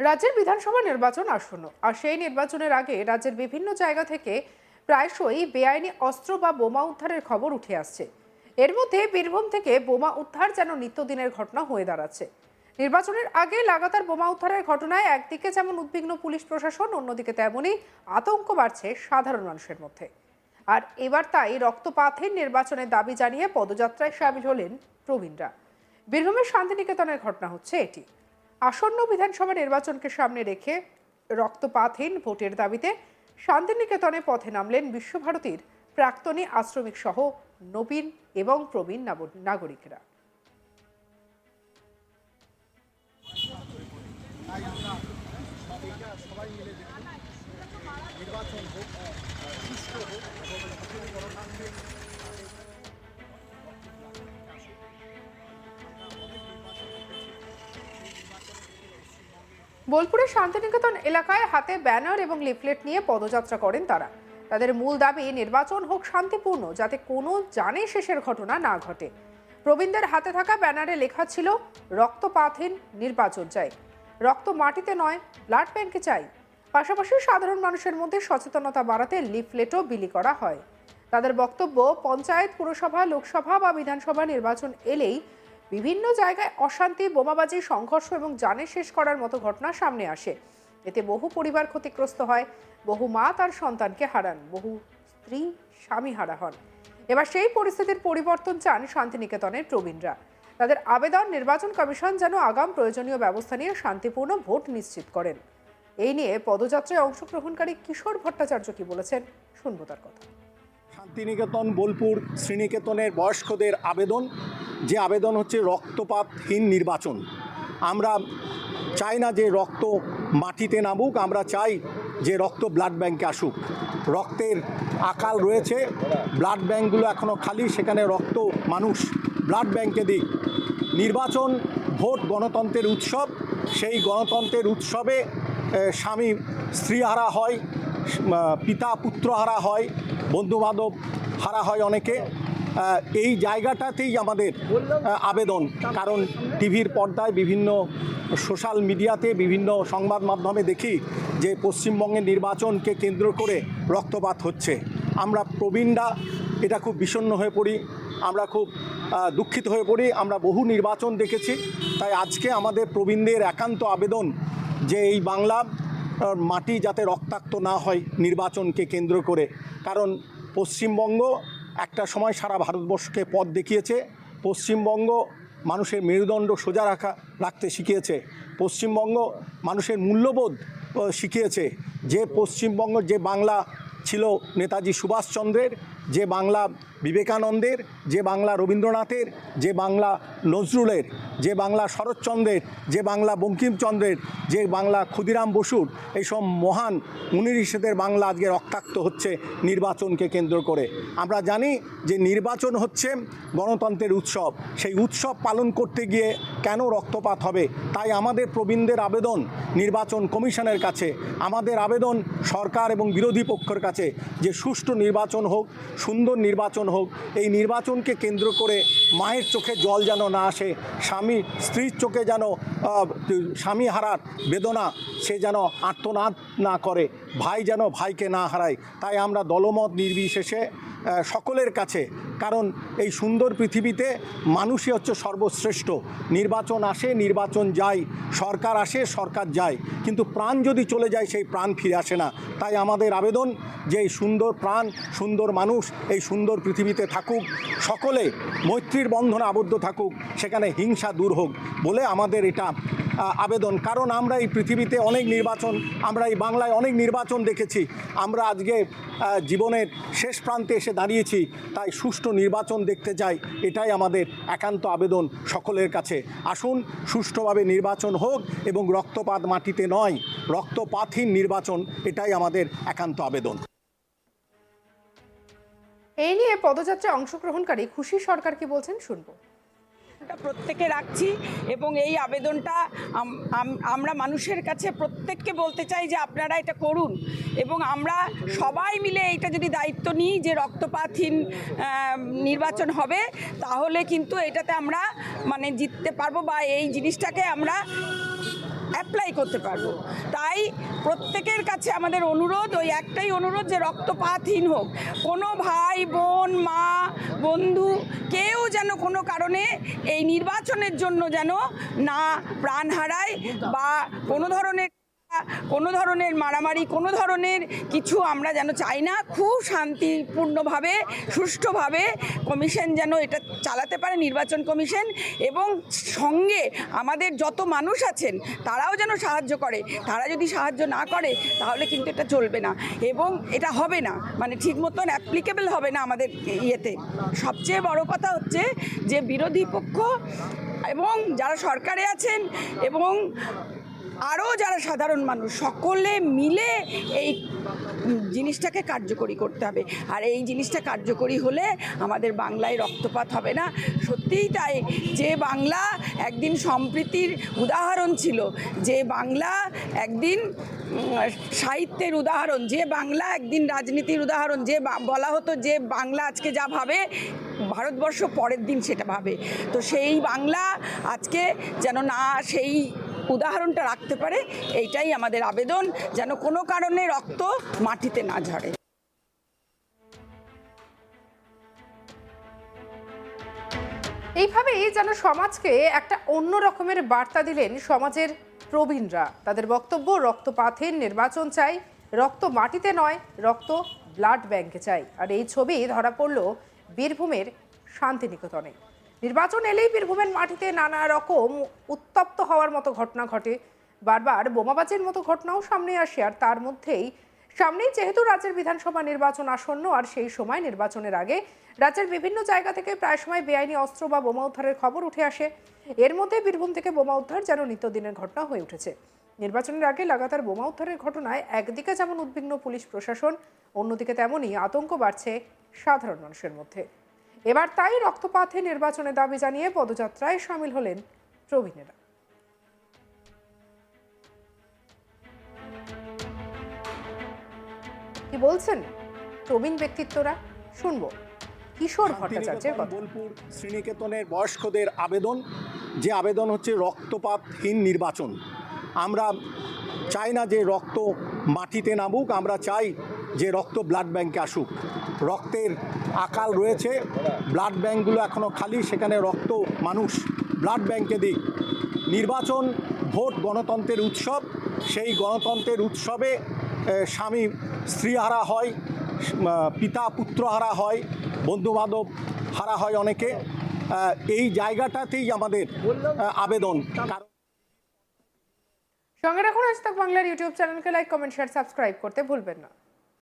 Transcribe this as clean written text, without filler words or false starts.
রাজ্যের বিধানসভা নির্বাচন আসন্ন, আর সেই নির্বাচনের আগে রাজ্যের বিভিন্ন জায়গা থেকে প্রায়শই বেআইনি অস্ত্র বা বোমা উদ্ধারের খবর উঠে আসছে। এর মধ্যে বীরভূম থেকে বোমা উদ্ধার যেন নিত্যদিনের ঘটনা হয়ে দাঁড়াচ্ছে। নির্বাচনের আগে লাগাতার বোমা উদ্ধারের ঘটনায় একদিকে যেমন উদ্বিগ্ন পুলিশ প্রশাসন, অন্যদিকে তেমনই আতঙ্ক বাড়ছে সাধারণ মানুষের মধ্যে। আর এবার তাই রক্তপাতহীন নির্বাচনের দাবি জানিয়ে পদযাত্রায় সামিল হলেন প্রবীণরা। বীরভূমের শান্তিনিকেতনের ঘটনা হচ্ছে এটি। আসন্ন বিধানসভা নির্বাচনকে সামনে রেখে রক্তপাতহীন ভোটের দাবিতে শান্তিনিকেতনে পথে নামলেন বিশ্বভারতীর প্রাক্তনী আশ্রমিক সহ নবীন এবং প্রবীণ নাগরিকেরা। বোলপুরের শান্তিনিকেতন এলাকায় হাতে ব্যানার এবং লিফলেট নিয়ে পদযাত্রা করেন তারা। তাদের মূল দাবি নির্বাচন হোক শান্তিপূর্ণ, যাতে কোনো জানে শেষের ঘটনা না ঘটে। প্রবীণদের হাতে থাকা ব্যানারে লেখা ছিল, রক্তপাতহীন নির্বাচন চাই, রক্ত মাটিতে নয় ব্লাড ব্যাংকে চাই। পাশাপাশি সাধারণ মানুষের মধ্যে সচেতনতা বাড়াতে লিফলেটও বিলি করা হয়। তাদের বক্তব্য, পঞ্চায়েত, পুরসভা, লোকসভা বা বিধানসভা নির্বাচন এলেই বিভিন্ন জায়গায় অশান্তি, বোমাবাজি, সংঘর্ষ এবং জানে শেষ করার মতো ঘটনা সামনে আসে। এতে বহু পরিবার ক্ষতিগ্রস্ত হয়, বহু মা তার সন্তানকে হারান, বহু স্ত্রী স্বামী হারা হন। এবার সেই পরিস্থিতির পরিবর্তন চান শান্তিনিকেতনের প্রবীণরা। তাদের আবেদন, নির্বাচন কমিশন যেন আগাম প্রয়োজনীয় ব্যবস্থা নিয়ে শান্তিপূর্ণ ভোট নিশ্চিত করেন। এই নিয়ে পদযাত্রায় অংশগ্রহণকারী কিশোর ভট্টাচার্য কি বলেছেন, শুনবো তার কথা। শান্তিনিকেতন বোলপুর শ্রীনিকেতনের বয়স্কদের আবেদন, যে আবেদন হচ্ছে রক্তপাতহীন নির্বাচন। আমরা চাই না যে রক্ত মাটিতে নামুক, আমরা চাই যে রক্ত ব্লাড ব্যাংকে আসুক। রক্তের আকাল রয়েছে, ব্লাড ব্যাংকগুলো এখনও খালি, সেখানে রক্ত মানুষ ব্লাড ব্যাংকে দিক। নির্বাচন, ভোট গণতন্ত্রের উৎসব। সেই গণতন্ত্রের উৎসবে স্বামী স্ত্রী হারা হয়, পিতা পুত্র হারা হয়, বন্ধুবান্ধব হারা হয় অনেকে। এই জায়গাটাতেই আমাদের আবেদন, কারণ টিভির পর্দায়, বিভিন্ন সোশ্যাল মিডিয়াতে, বিভিন্ন সংবাদ মাধ্যমে দেখি যে পশ্চিমবঙ্গের নির্বাচনকে কেন্দ্র করে রক্তপাত হচ্ছে। আমরা প্রবীণরা এটা খুব বিষণ্ণ হয়ে পড়ি, আমরা খুব দুঃখিত হয়ে পড়ি। আমরা বহু নির্বাচন দেখেছি, তাই আজকে আমাদের প্রবীণদের একান্ত আবেদন যে এই বাংলা মাটি যাতে রক্তাক্ত না হয় নির্বাচনকে কেন্দ্র করে। কারণ পশ্চিমবঙ্গ একটা সময় সারা ভারতবর্ষকে পথ দেখিয়েছে। পশ্চিমবঙ্গ মানুষের মেরুদণ্ড সোজা রাখতে শিখিয়েছে। পশ্চিমবঙ্গ মানুষের মূল্যবোধ শিখিয়েছে। যে পশ্চিমবঙ্গ, যে বাংলা ছিল নেতাজি সুভাষচন্দ্রের, যে বাংলা বিবেকানন্দের, যে বাংলা রবীন্দ্রনাথের, যে বাংলা নজরুলের, যে বাংলা শরৎচন্দ্রের, যে বাংলা বঙ্কিমচন্দ্রের, যে বাংলা ক্ষুদিরাম বসুর, এইসব মহান মুনি ঋষিদের বাংলা আজকে রক্তাক্ত হচ্ছে নির্বাচনকে কেন্দ্র করে। আমরা জানি যে নির্বাচন হচ্ছে গণতন্ত্রের উৎসব, সেই উৎসব পালন করতে গিয়ে কেন রক্তপাত হবে? তাই আমাদের প্রবীণদের আবেদন নির্বাচন কমিশনের কাছে, আমাদের আবেদন সরকার এবং বিরোধী পক্ষের কাছে, যে সুষ্ঠু নির্বাচন হোক, সুন্দর নির্বাচন হোক। এই নির্বাচনকে কেন্দ্র করে মায়ের চোখে জল যেন না আসে, স্বামী স্ত্রীর চোখে যেন স্বামী হারার বেদনা সে যেন আর্তনাদ না করে, ভাই যেন ভাইকে না হারায়। তাই আমরা দলমত নির্বিশেষে সকলের কাছে, কারণ এই সুন্দর পৃথিবীতে মানুষই হচ্ছে সর্বশ্রেষ্ঠ। নির্বাচন আসে, নির্বাচন যায়, সরকার আসে, সরকার যায়, কিন্তু প্রাণ যদি চলে যায় সেই প্রাণ ফিরে আসে না। তাই আমাদের আবেদন যে এই সুন্দর প্রাণ, সুন্দর মানুষ এই সুন্দর পৃথিবীতে থাকুক, সকলে মৈত্রীর বন্ধনে আবদ্ধ থাকুক, সেখানে হিংসা দূর হোক বলে আমাদের এটা আবেদন। কারণ আমরা এই পৃথিবীতে অনেক নির্বাচন, আমরা এই বাংলায় অনেক নির্বাচন দেখেছি। আমরা আজকে জীবনের শেষ প্রান্তে এসে দাঁড়িয়েছি, তাই সুষ্ঠু নির্বাচন দেখতে চাই। এটাই আমাদের একান্ত আবেদন সকলের কাছে। আসুন, সুষ্ঠুভাবে নির্বাচন হোক এবং রক্তপাত মাটিতে নয়, রক্তপাতহীন নির্বাচন, এটাই আমাদের একান্ত আবেদন। এই নিয়ে পদযাত্রায় অংশগ্রহণকারী খুশি সরকার কি বলছেন, শুনবো। প্রত্যেকে রাখছি এবং এই আবেদনটা আমরা মানুষের কাছে প্রত্যেককে বলতে চাই যে আপনারা এটা করুন এবং আমরা সবাই মিলে এইটা যদি দায়িত্ব নিই যে রক্তপাতহীন নির্বাচন হবে, তাহলে কিন্তু এটাতে আমরা জিততে পারবো বা এই জিনিসটাকে আমরা অ্যাপ্লাই করতে পারবো। তাই প্রত্যেকের কাছে আমাদের অনুরোধ, ওই একটাই অনুরোধ যে রক্তপাতহীন হোক। কোনো ভাই বোন মা বন্ধু কেউ যেন কোনো কারণে এই নির্বাচনের জন্য যেন না প্রাণ হারায় বা কোনো ধরনের মারামারি, কোনো ধরনের কিছু আমরা যেন চাই না। খুব শান্তিপূর্ণভাবে সুষ্ঠুভাবে কমিশন যেন এটা চালাতে পারে, নির্বাচন কমিশন, এবং সঙ্গে আমাদের যত মানুষ আছেন তারাও যেন সাহায্য করে। তারা যদি সাহায্য না করে তাহলে কিন্তু এটা চলবে না এবং এটা হবে না, মানে ঠিক মতন অ্যাপ্লিকেবল হবে না আমাদের ইয়েতে। সবচেয়ে বড় কথা হচ্ছে যে বিরোধী পক্ষ এবং যারা সরকারে আছেন এবং আরও যারা সাধারণ মানুষ সকলে মিলে এই জিনিসটাকে কার্যকরী করতে হবে। আর এই জিনিসটা কার্যকরী হলে আমাদের বাংলায় রক্তপাত হবে না। সত্যিই তাই, যে বাংলা একদিন সম্প্রীতির উদাহরণ ছিল, যে বাংলা একদিন সাহিত্যের উদাহরণ, যে বাংলা একদিন রাজনীতির উদাহরণ, যে বলা হতো যে বাংলা আজকে যা ভাবে ভারতবর্ষ পরের দিন সেটা ভাবে, তো সেই বাংলা আজকে যেন না সেই উদাহরণটা রাখতে পারে, এইটাই আমাদের আবেদন, যেন কোনো কারণে রক্ত মাটিতে না ঝরে। এইভাবেই যেন সমাজকে একটা অন্য রকমের বার্তা দিলেন সমাজের প্রবীণরা। তাদের বক্তব্য, রক্তপাতহীন নির্বাচন চাই, রক্ত মাটিতে নয়, রক্ত ব্লাড ব্যাংকে চাই। আর এই ছবি ধরা পড়ল বীরভূমের শান্তিনিকেতনে। নির্বাচন এলেই বীরভূমের মাটিতে নানা রকম উত্তপ্ত হওয়ার মতো ঘটনা ঘটে, বারবার বোমাবাজির মতো ঘটনাও সামনে আসে। আর তার সামনেই যেহেতু রাজ্যের বিধানসভা নির্বাচন আসন্ন, আর সেই সময় নির্বাচনের আগে রাজ্যের বিভিন্ন জায়গা থেকে প্রায় সময় বেআইনি অস্ত্র বা বোমা উদ্ধারের খবর উঠে আসে। এর মধ্যে বীরভূম থেকে বোমা উদ্ধার যেন নিত্যদিনের ঘটনা হয়ে উঠেছে। নির্বাচনের আগে লাগাতার বোমা উদ্ধারের ঘটনায় একদিকে যেমন উদ্বিগ্ন পুলিশ প্রশাসন, অন্যদিকে তেমনই আতঙ্ক বাড়ছে সাধারণ মানুষের মধ্যে। এবার তাই রক্তপাতে নির্বাচনের দাবি জানিয়ে পদযাত্রায় সামিল হলেন প্রবীণেরা। কি বলছেন প্রবীণ ব্যক্তিত্বরা, শুনবো কিশোর ভট্টাচার্যের কথা। বোলপুর শ্রীনিকেতনের বয়স্কদের আবেদন, যে আবেদন হচ্ছে রক্তপাতহীন নির্বাচন। আমরা চাই না যে রক্ত মাটিতে নামুক, আমরা চাই যে রক্ত ব্লাড ব্যাংকে আসুক। রক্তের আকাল রয়েছে, ব্লাড ব্যাংকগুলো এখনও খালি, সেখানে রক্ত মানুষ ব্লাড ব্যাংকে দিক। নির্বাচন, ভোট গণতন্ত্রের উৎসব, সেই গণতন্ত্রের উৎসবে স্বামী স্ত্রী হারা হয়, পিতা পুত্র হারা হয়, বন্ধুবান্ধব হারা হয় অনেকে। এই জায়গাটাতেই আমাদের আবেদন। সঙ্গে রাখুন আজ তাক বাংলার ইউটিউব চ্যানেলকে লাইক, কমেন্ট, শেয়ার, সাবস্ক্রাইব করতে ভুলবেন না।